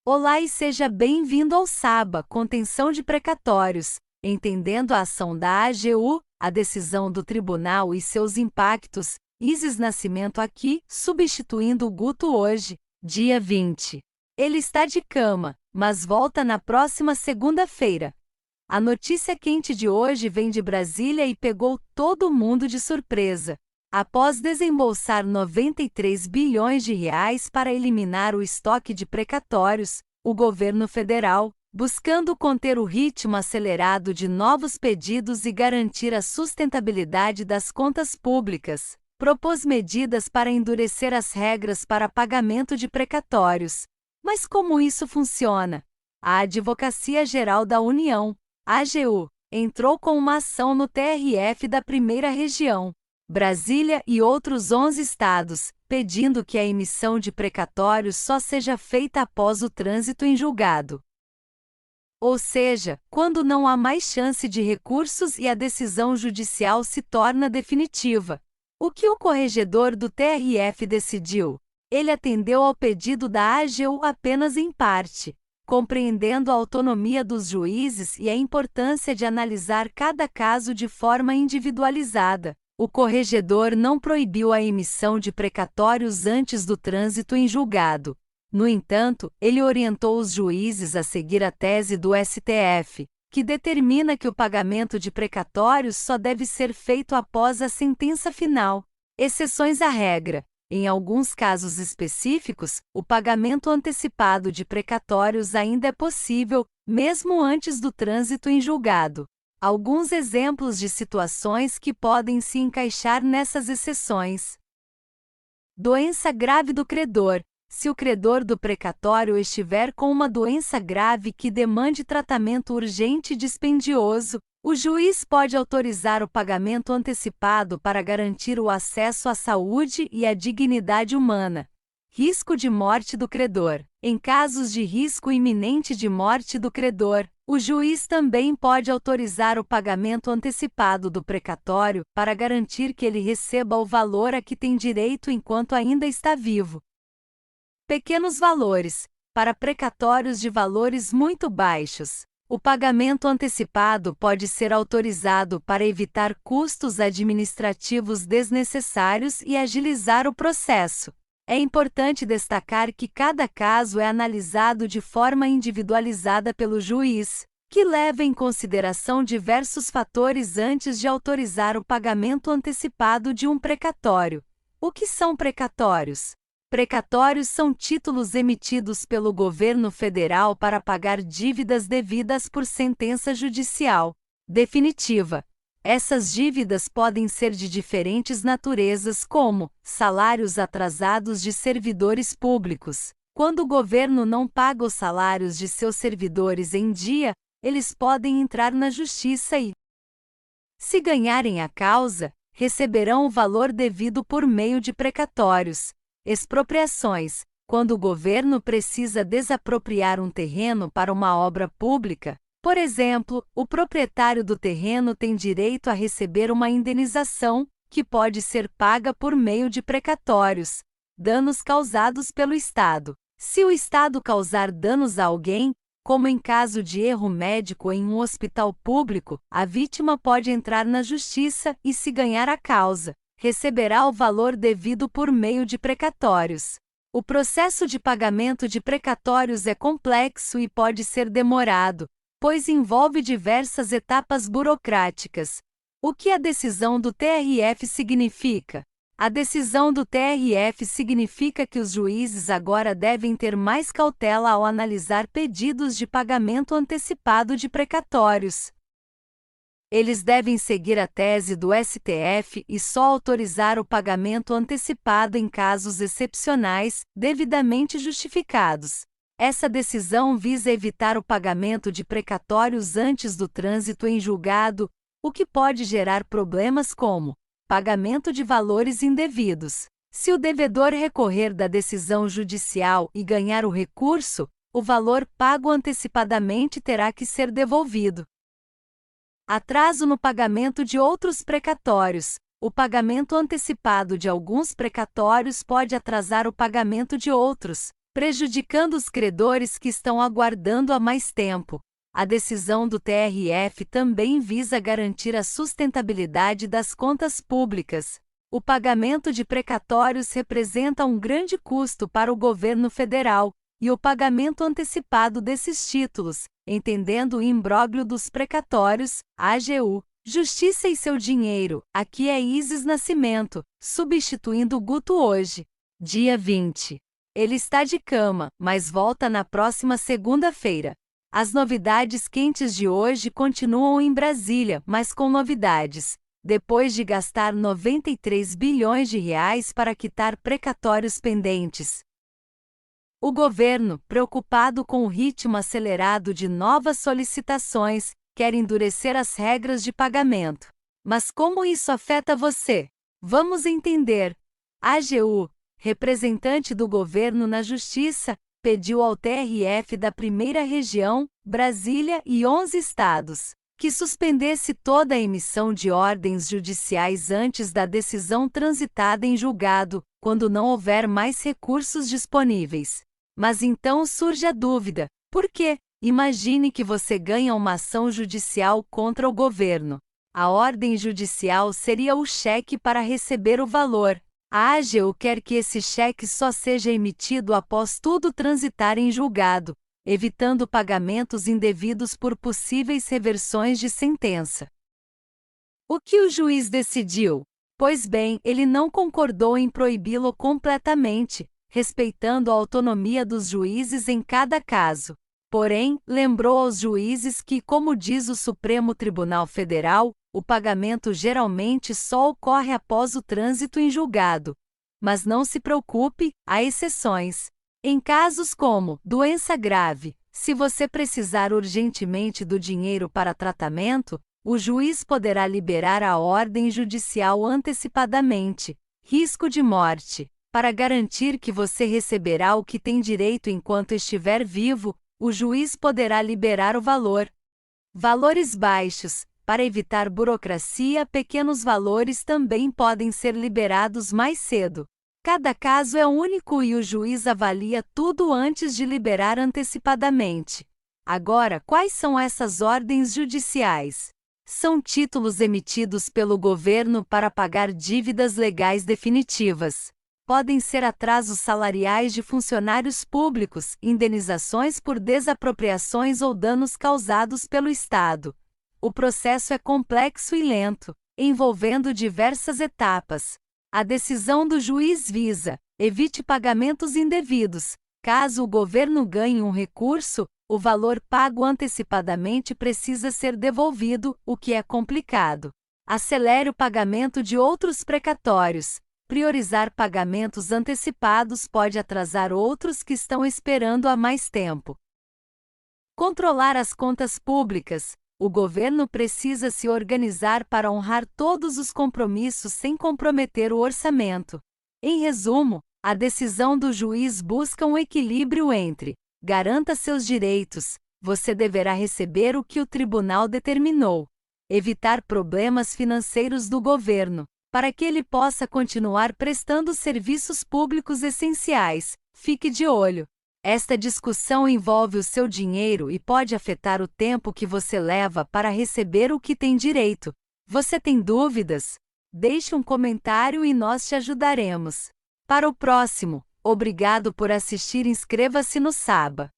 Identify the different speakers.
Speaker 1: Olá e seja bem-vindo ao SABA, Contenção de Precatórios, entendendo a ação da AGU, a decisão do tribunal e seus impactos. Isis Nascimento aqui, substituindo o Guto hoje, dia 20. Ele está de cama, mas volta na próxima segunda-feira. A notícia quente de hoje vem de Brasília e pegou todo mundo de surpresa. Após desembolsar 93 bilhões de reais para eliminar o estoque de precatórios, o governo federal, buscando conter o ritmo acelerado de novos pedidos e garantir a sustentabilidade das contas públicas, propôs medidas para endurecer as regras para pagamento de precatórios. Mas como isso funciona? A Advocacia Geral da União, AGU, entrou com uma ação no TRF da Primeira Região, Brasília e outros 11 estados, pedindo que a emissão de precatórios só seja feita após o trânsito em julgado. Ou seja, quando não há mais chance de recursos e a decisão judicial se torna definitiva. O que o corregedor do TRF decidiu? Ele atendeu ao pedido da AGU apenas em parte, compreendendo a autonomia dos juízes e a importância de analisar cada caso de forma individualizada. O corregedor não proibiu a emissão de precatórios antes do trânsito em julgado. No entanto, ele orientou os juízes a seguir a tese do STF, que determina que o pagamento de precatórios só deve ser feito após a sentença final. Exceções à regra. Em alguns casos específicos, o pagamento antecipado de precatórios ainda é possível, mesmo antes do trânsito em julgado. Alguns exemplos de situações que podem se encaixar nessas exceções. Doença grave do credor. Se o credor do precatório estiver com uma doença grave que demande tratamento urgente e dispendioso, o juiz pode autorizar o pagamento antecipado para garantir o acesso à saúde e à dignidade humana. Risco de morte do credor. Em casos de risco iminente de morte do credor, o juiz também pode autorizar o pagamento antecipado do precatório para garantir que ele receba o valor a que tem direito enquanto ainda está vivo. Pequenos valores. Para precatórios de valores muito baixos, o pagamento antecipado pode ser autorizado para evitar custos administrativos desnecessários e agilizar o processo. É importante destacar que cada caso é analisado de forma individualizada pelo juiz, que leva em consideração diversos fatores antes de autorizar o pagamento antecipado de um precatório. O que são precatórios? Precatórios são títulos emitidos pelo governo federal para pagar dívidas devidas por sentença judicial definitiva. Essas dívidas podem ser de diferentes naturezas, como salários atrasados de servidores públicos. Quando o governo não paga os salários de seus servidores em dia, eles podem entrar na justiça e, se ganharem a causa, receberão o valor devido por meio de precatórios. Expropriações. Quando o governo precisa desapropriar um terreno para uma obra pública, por exemplo, o proprietário do terreno tem direito a receber uma indenização, que pode ser paga por meio de precatórios. Danos causados pelo Estado. Se o Estado causar danos a alguém, como em caso de erro médico em um hospital público, a vítima pode entrar na justiça e, se ganhar a causa, receberá o valor devido por meio de precatórios. O processo de pagamento de precatórios é complexo e pode ser demorado, pois envolve diversas etapas burocráticas. O que a decisão do TRF significa? A decisão do TRF significa que os juízes agora devem ter mais cautela ao analisar pedidos de pagamento antecipado de precatórios. Eles devem seguir a tese do STF e só autorizar o pagamento antecipado em casos excepcionais, devidamente justificados. Essa decisão visa evitar o pagamento de precatórios antes do trânsito em julgado, o que pode gerar problemas como pagamento de valores indevidos. Se o devedor recorrer da decisão judicial e ganhar o recurso, o valor pago antecipadamente terá que ser devolvido. Atraso no pagamento de outros precatórios. O pagamento antecipado de alguns precatórios pode atrasar o pagamento de outros. prejudicando os credores que estão aguardando há mais tempo. A decisão do TRF também visa garantir a sustentabilidade das contas públicas. O pagamento de precatórios representa um grande custo para o governo federal, e o pagamento antecipado desses títulos, entendendo o imbróglio dos precatórios, AGU, Justiça e seu dinheiro, aqui é Isis Nascimento, substituindo Guto hoje. Dia 20. Ele está de cama, mas volta na próxima segunda-feira. As novidades quentes de hoje continuam em Brasília, mas com novidades. Depois de gastar 93 bilhões de reais para quitar precatórios pendentes, o governo, preocupado com o ritmo acelerado de novas solicitações, quer endurecer as regras de pagamento. Mas como isso afeta você? Vamos entender. A AGU, representante do governo na Justiça, pediu ao TRF da Primeira Região, Brasília e 11 estados, que suspendesse toda a emissão de ordens judiciais antes da decisão transitada em julgado, quando não houver mais recursos disponíveis. Mas então surge a dúvida: por quê? Imagine que você ganha uma ação judicial contra o governo. A ordem judicial seria o cheque para receber o valor. A AGU quer que esse cheque só seja emitido após tudo transitar em julgado, evitando pagamentos indevidos por possíveis reversões de sentença. O que o juiz decidiu? Pois bem, ele não concordou em proibi-lo completamente, respeitando a autonomia dos juízes em cada caso. Porém, lembrou aos juízes que, como diz o Supremo Tribunal Federal, o pagamento geralmente só ocorre após o trânsito em julgado. Mas não se preocupe, há exceções. Em casos como doença grave, se você precisar urgentemente do dinheiro para tratamento, o juiz poderá liberar a ordem judicial antecipadamente. Risco de morte. Para garantir que você receberá o que tem direito enquanto estiver vivo, o juiz poderá liberar o valor. Valores baixos. Para evitar burocracia, pequenos valores também podem ser liberados mais cedo. Cada caso é único e o juiz avalia tudo antes de liberar antecipadamente. Agora, quais são essas ordens judiciais? São títulos emitidos pelo governo para pagar dívidas legais definitivas. Podem ser atrasos salariais de funcionários públicos, indenizações por desapropriações ou danos causados pelo Estado. O processo é complexo e lento, envolvendo diversas etapas. A decisão do juiz visa: evite pagamentos indevidos. Caso o governo ganhe um recurso, o valor pago antecipadamente precisa ser devolvido, o que é complicado. Acelere o pagamento de outros precatórios. Priorizar pagamentos antecipados pode atrasar outros que estão esperando há mais tempo. Controlar as contas públicas. O governo precisa se organizar para honrar todos os compromissos sem comprometer o orçamento. Em resumo, a decisão do juiz busca um equilíbrio entre: garanta seus direitos, você deverá receber o que o tribunal determinou; evitar problemas financeiros do governo, para que ele possa continuar prestando serviços públicos essenciais. Fique de olho. Esta discussão envolve o seu dinheiro e pode afetar o tempo que você leva para receber o que tem direito. Você tem dúvidas? Deixe um comentário e nós te ajudaremos. Para o próximo, obrigado por assistir. Inscreva-se no Saba.